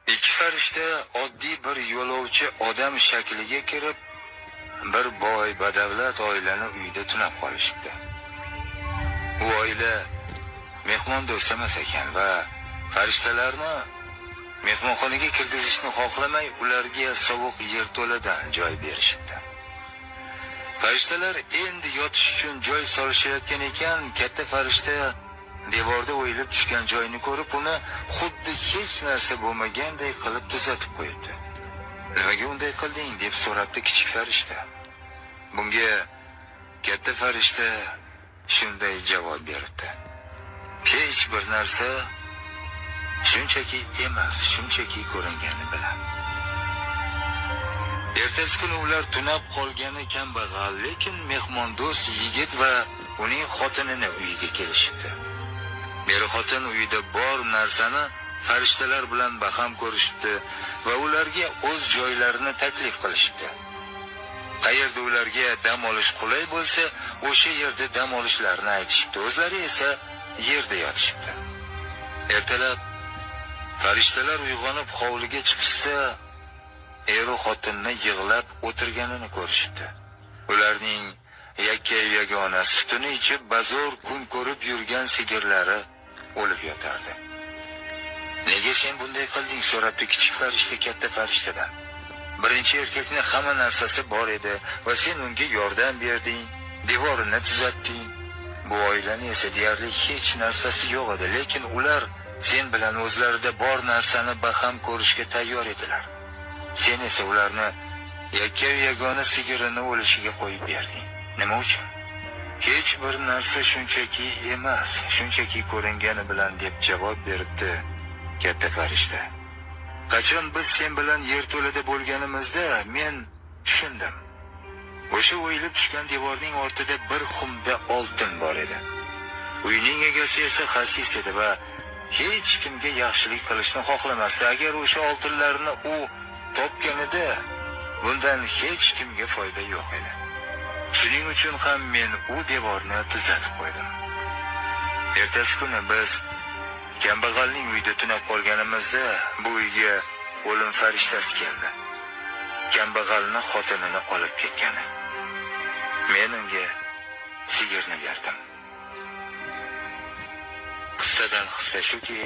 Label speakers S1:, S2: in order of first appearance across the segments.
S1: Ikki farishta oddiy bir yo'lovchi odam shakliga kirib, bir boy badavlat oilani uyida tunab qolishibdi. U oila mehmondo'st emas ekan va farishtalarni mehmonxonaga kirgizishni xohlamay, ularga sovuq yerto'ladan joy berishibdi. Farishtalar endi yotish uchun joy solishayotgan ekan, katta farishta devorda o'yilib tushgan joyni ko'rib, uni xuddi hech narsa bo'lmaganday qilib tuzatib qo'yibdi. "Nimaga unday qilding?" deb so'rabdi kichik farishta. Bunga katta farishta shunday javob berdi: "Hech bir narsa shunchaki emas, shunchaki ko'ringani bilan." Ertasi kuni ular tunab qolgani kambag'al, lekin mehmondo'st yigit va uning xotinini uyiga kelishibdi. Er-xotin uyida bor narsani farishtalar bilan baham ko'rishibdi va ularga o'z joylarini taklif qilishibdi. Qayerda ularga dam olish qulay bo'lsa, o'sha yerda dam olishlarini aytishibdi. O'zlari esa yerda yotishibdi. Ertalab farishtalar uyg'onib hovliga chiqishsa, er-u xotinni yig'lab o'tirganini ko'rishibdi. Ularning yakka-yagona sutini ichib bazo'r kun ko'rib yurgan sigirlari o'lib yotardi. "Nega sen bunday qilding?" so'rabdi kichik farishta katta farishtadan. "Birinchi erkakni hamma narsasi bor edi va sen unga yordam berding, devorini tuzatding. Bu oilani esa deyarli hech narsasi yo'q edi, lekin ular sen bilan o'zlarida bor narsani baham ko'rishga tayyor edilar. Sen esa ularni yakka-yagona sigirini o'lishiga qo'yib berding. Nima uchun?" "Hech bir narsa shunchaki emas, shunchaki ko'ringani bilan" deb javob beribdi katta farishta. "Qachon biz sen bilan yerto'lada bo'lganimizda men tushundim. O'sha o'yilib tushgan devorning ortida bir xumda oltin bor edi. Uyning egasi esa xasis edi va hech kimga yaxshilik qilishni xohlamasdi. Agar o'sha oltinlarni u topganida, bundan hech kimga foyda yo'q edi. Shuning uchun ham men u devorni tuzatib qo'ydim. Ertasi kuni biz kambag'alning uyida tunab qolganimizda, bu uyga o'lim farishtasi keldi. Kambag'alni xotinini olib ketgan. Men unga sigirni berdim." Qissadan hissa shuki,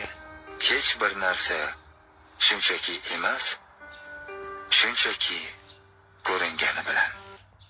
S1: hech bir narsa shunchaki emas, shunchaki ko'ringani bilan.